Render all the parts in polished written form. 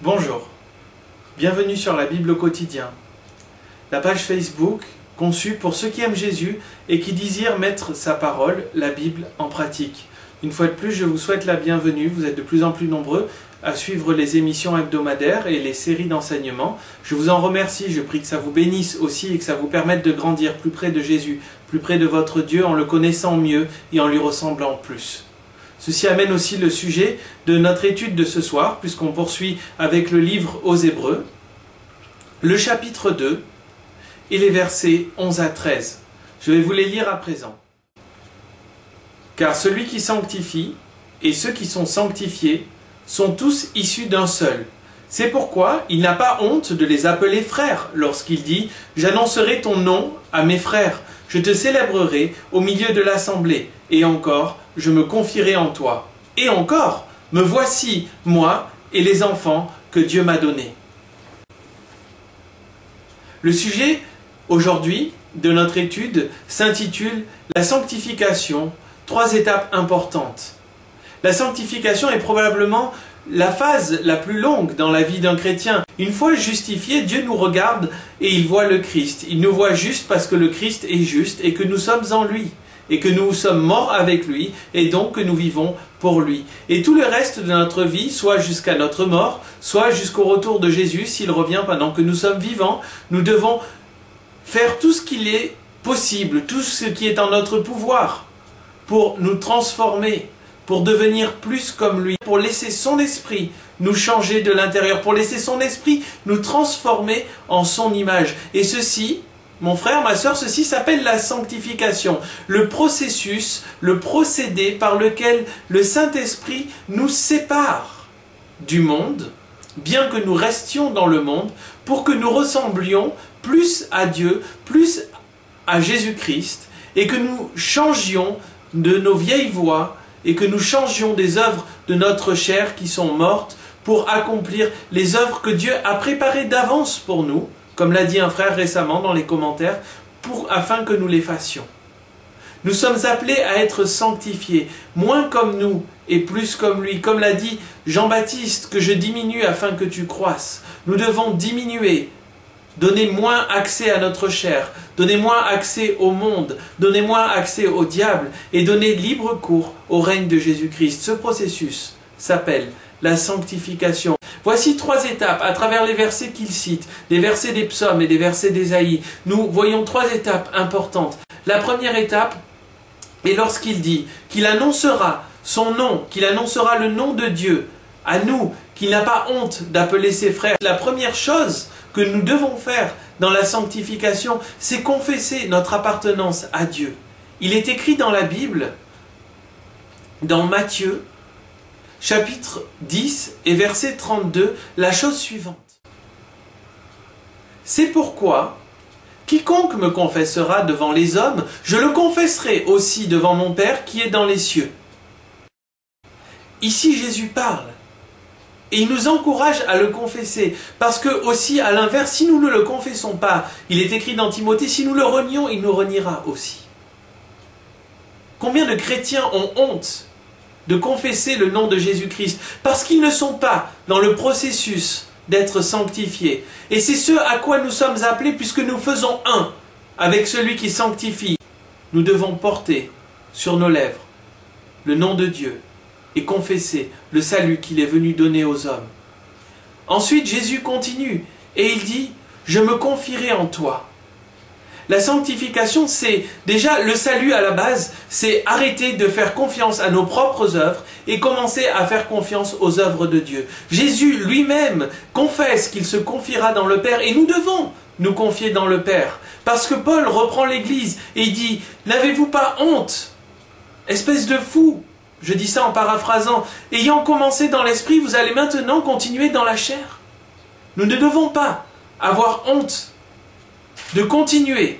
Bonjour, bienvenue sur la Bible au quotidien, la page Facebook conçue pour ceux qui aiment Jésus et qui désirent mettre sa parole, la Bible, en pratique. Une fois de plus, je vous souhaite la bienvenue, vous êtes de plus en plus nombreux à suivre les émissions hebdomadaires et les séries d'enseignement. Je vous en remercie, je prie que ça vous bénisse aussi et que ça vous permette de grandir plus près de Jésus, plus près de votre Dieu en le connaissant mieux et en lui ressemblant plus. Ceci amène aussi le sujet de notre étude de ce soir, puisqu'on poursuit avec le livre aux Hébreux, le chapitre 2 et les versets 11 à 13. Je vais vous les lire à présent. Car celui qui sanctifie et ceux qui sont sanctifiés sont tous issus d'un seul. C'est pourquoi il n'a pas honte de les appeler frères lorsqu'il dit « J'annoncerai ton nom à mes frères, je te célébrerai au milieu de l'assemblée, et encore, je me confierai en toi. Et encore, me voici, moi et les enfants que Dieu m'a donnés. » Le sujet aujourd'hui de notre étude s'intitule « La sanctification, 3 étapes importantes ». La sanctification est probablement la phase la plus longue dans la vie d'un chrétien. Une fois justifié, Dieu nous regarde et il voit le Christ. Il nous voit juste parce que le Christ est juste et que nous sommes en lui. Et que nous sommes morts avec lui, et donc que nous vivons pour lui. Et tout le reste de notre vie, soit jusqu'à notre mort, soit jusqu'au retour de Jésus, s'il revient pendant que nous sommes vivants, nous devons faire tout ce qu'il est possible, tout ce qui est en notre pouvoir, pour nous transformer, pour devenir plus comme lui, pour laisser son esprit nous changer de l'intérieur, pour laisser son esprit nous transformer en son image. Et ceci, mon frère, ma sœur, ceci s'appelle la sanctification, le processus, le procédé par lequel le Saint-Esprit nous sépare du monde, bien que nous restions dans le monde, pour que nous ressemblions plus à Dieu, plus à Jésus-Christ, et que nous changions de nos vieilles voies, et que nous changions des œuvres de notre chair qui sont mortes, pour accomplir les œuvres que Dieu a préparées d'avance pour nous, comme l'a dit un frère récemment dans les commentaires, afin que nous les fassions. Nous sommes appelés à être sanctifiés, moins comme nous et plus comme lui. Comme l'a dit Jean-Baptiste, que je diminue afin que tu croisses. Nous devons diminuer, donner moins accès à notre chair, donner moins accès au monde, donner moins accès au diable et donner libre cours au règne de Jésus-Christ. Ce processus s'appelle la sanctification. Voici 3 étapes à travers les versets qu'il cite, des versets des psaumes et des versets d'Ésaïe. Nous voyons 3 étapes importantes. La première étape est lorsqu'il dit qu'il annoncera son nom, qu'il annoncera le nom de Dieu à nous, qu'il n'a pas honte d'appeler ses frères. La première chose que nous devons faire dans la sanctification, c'est confesser notre appartenance à Dieu. Il est écrit dans la Bible, dans Matthieu, chapitre 10 et verset 32, la chose suivante. C'est pourquoi, quiconque me confessera devant les hommes, je le confesserai aussi devant mon Père qui est dans les cieux. Ici Jésus parle. Et il nous encourage à le confesser. Parce que aussi, à l'inverse, si nous ne le confessons pas, il est écrit dans Timothée, si nous le renions, il nous reniera aussi. Combien de chrétiens ont honte de confesser le nom de Jésus-Christ, parce qu'ils ne sont pas dans le processus d'être sanctifiés. Et c'est ce à quoi nous sommes appelés, puisque nous faisons un avec celui qui sanctifie. Nous devons porter sur nos lèvres le nom de Dieu et confesser le salut qu'il est venu donner aux hommes. Ensuite, Jésus continue et il dit « Je me confierai en toi ». La sanctification, c'est déjà le salut à la base, c'est arrêter de faire confiance à nos propres œuvres et commencer à faire confiance aux œuvres de Dieu. Jésus lui-même confesse qu'il se confiera dans le Père et nous devons nous confier dans le Père. Parce que Paul reprend l'Église et il dit « N'avez-vous pas honte, espèce de fou ?» Je dis ça en paraphrasant. « Ayant commencé dans l'esprit, vous allez maintenant continuer dans la chair. » Nous ne devons pas avoir honte de continuer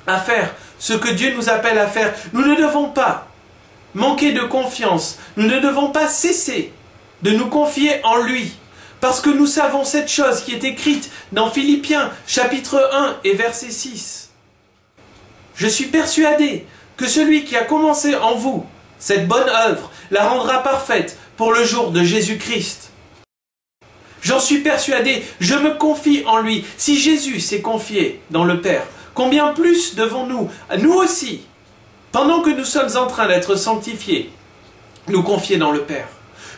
à faire ce que Dieu nous appelle à faire. Nous ne devons pas manquer de confiance. Nous ne devons pas cesser de nous confier en lui. Parce que nous savons cette chose qui est écrite dans Philippiens chapitre 1 et verset 6. Je suis persuadé que celui qui a commencé en vous cette bonne œuvre la rendra parfaite pour le jour de Jésus-Christ. J'en suis persuadé, je me confie en lui. Si Jésus s'est confié dans le Père, combien plus devons-nous, nous aussi, pendant que nous sommes en train d'être sanctifiés, nous confier dans le Père?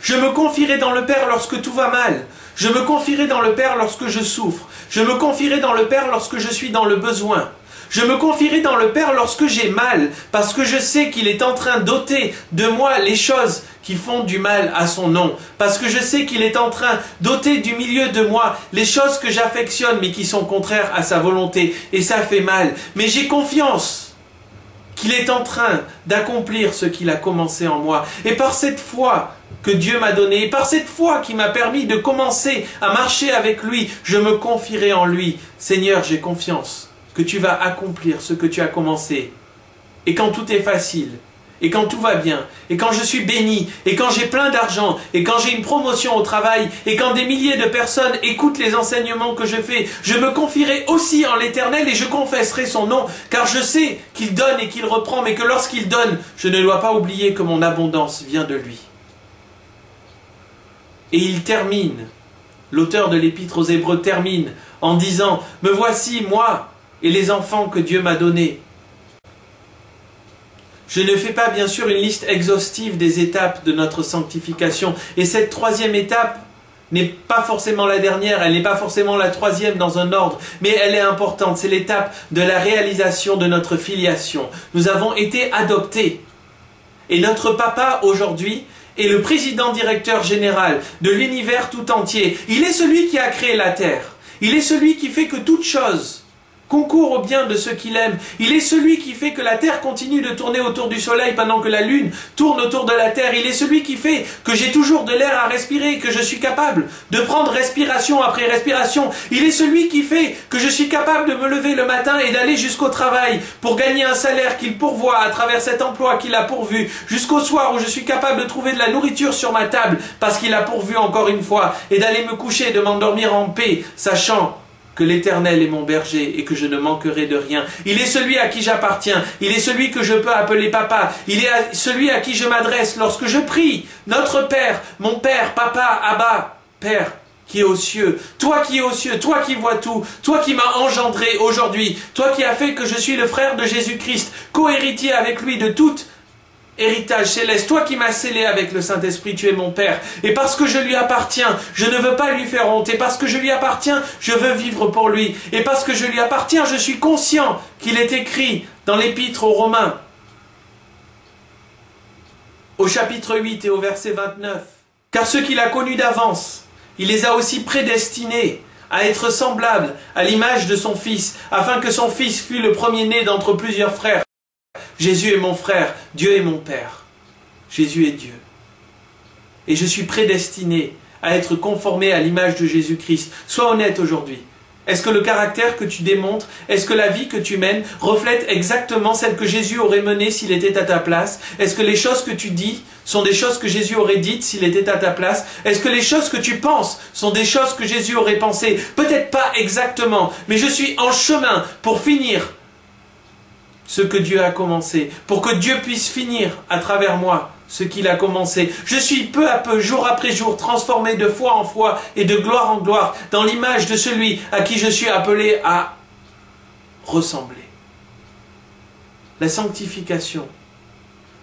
Je me confierai dans le Père lorsque tout va mal. Je me confierai dans le Père lorsque je souffre. Je me confierai dans le Père lorsque je suis dans le besoin. Je me confierai dans le Père lorsque j'ai mal, parce que je sais qu'il est en train d'ôter de moi les choses qui font du mal à son nom. Parce que je sais qu'il est en train d'ôter du milieu de moi les choses que j'affectionne mais qui sont contraires à sa volonté. Et ça fait mal. Mais j'ai confiance qu'il est en train d'accomplir ce qu'il a commencé en moi. Et par cette foi que Dieu m'a donnée, et par cette foi qui m'a permis de commencer à marcher avec lui, je me confierai en lui. Seigneur, j'ai confiance que tu vas accomplir ce que tu as commencé. Et quand tout est facile, et quand tout va bien, et quand je suis béni, et quand j'ai plein d'argent, et quand j'ai une promotion au travail, et quand des milliers de personnes écoutent les enseignements que je fais, je me confierai aussi en l'Éternel et je confesserai son nom, car je sais qu'il donne et qu'il reprend, mais que lorsqu'il donne, je ne dois pas oublier que mon abondance vient de lui. Et il termine, l'auteur de l'Épître aux Hébreux termine en disant « Me voici, moi, et les enfants que Dieu m'a donnés. » Je ne fais pas bien sûr une liste exhaustive des étapes de notre sanctification. Et cette troisième étape n'est pas forcément la dernière, elle n'est pas forcément la troisième dans un ordre, mais elle est importante. C'est l'étape de la réalisation de notre filiation. Nous avons été adoptés. Et notre papa aujourd'hui est le président directeur général de l'univers tout entier. Il est celui qui a créé la terre. Il est celui qui fait que toute chose concourt au bien de ceux qu'il aime. Il est celui qui fait que la terre continue de tourner autour du soleil pendant que la lune tourne autour de la terre. Il est celui qui fait que j'ai toujours de l'air à respirer, que je suis capable de prendre respiration après respiration. Il est celui qui fait que je suis capable de me lever le matin et d'aller jusqu'au travail pour gagner un salaire qu'il pourvoit à travers cet emploi qu'il a pourvu, jusqu'au soir où je suis capable de trouver de la nourriture sur ma table parce qu'il a pourvu encore une fois, et d'aller me coucher et de m'endormir en paix, sachant que l'Éternel est mon berger et que je ne manquerai de rien. Il est celui à qui j'appartiens. Il est celui que je peux appeler papa. Il est celui à qui je m'adresse lorsque je prie. Notre Père, mon Père, papa, Abba, Père, qui est aux cieux. Toi qui es aux cieux, toi qui vois tout. Toi qui m'as engendré aujourd'hui. Toi qui as fait que je suis le frère de Jésus-Christ, co-héritier avec lui de toute héritage céleste, toi qui m'as scellé avec le Saint-Esprit, tu es mon Père. Et parce que je lui appartiens, je ne veux pas lui faire honte. Et parce que je lui appartiens, je veux vivre pour lui. Et parce que je lui appartiens, je suis conscient qu'il est écrit dans l'Épître aux Romains, au chapitre 8 et au verset 29. Car ceux qu'il a connus d'avance, il les a aussi prédestinés à être semblables à l'image de son Fils, afin que son Fils fût le premier-né d'entre plusieurs frères. Jésus est mon frère, Dieu est mon Père. Jésus est Dieu. Et je suis prédestiné à être conformé à l'image de Jésus-Christ. Sois honnête aujourd'hui. Est-ce que le caractère que tu démontres, est-ce que la vie que tu mènes reflète exactement celle que Jésus aurait menée s'il était à ta place? Est-ce que les choses que tu dis sont des choses que Jésus aurait dites s'il était à ta place? Est-ce que les choses que tu penses sont des choses que Jésus aurait pensées? Peut-être pas exactement, mais je suis en chemin pour finir ce que Dieu a commencé, pour que Dieu puisse finir à travers moi ce qu'il a commencé. Je suis peu à peu, jour après jour, transformé de foi en foi et de gloire en gloire dans l'image de celui à qui je suis appelé à ressembler. La sanctification,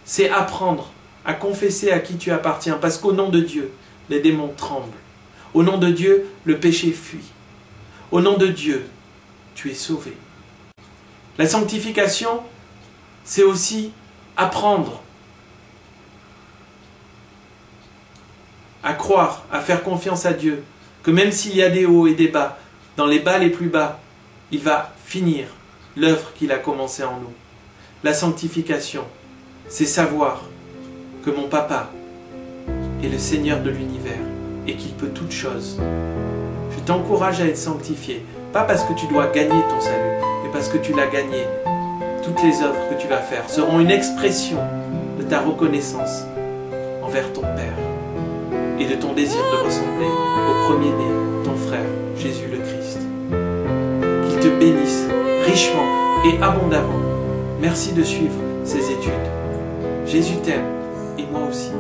c'est apprendre à confesser à qui tu appartiens, parce qu'au nom de Dieu, les démons tremblent. Au nom de Dieu, le péché fuit. Au nom de Dieu, tu es sauvé. La sanctification, c'est aussi apprendre à croire, à faire confiance à Dieu, que même s'il y a des hauts et des bas, dans les bas les plus bas, il va finir l'œuvre qu'il a commencée en nous. La sanctification, c'est savoir que mon papa est le Seigneur de l'univers et qu'il peut toutes choses. Je t'encourage à être sanctifié, pas parce que tu dois gagner ton salut, mais parce que tu l'as gagné. Toutes les œuvres que tu vas faire seront une expression de ta reconnaissance envers ton Père et de ton désir de ressembler au premier-né, ton frère, Jésus le Christ. Qu'il te bénisse richement et abondamment. Merci de suivre ces études. Jésus t'aime et moi aussi.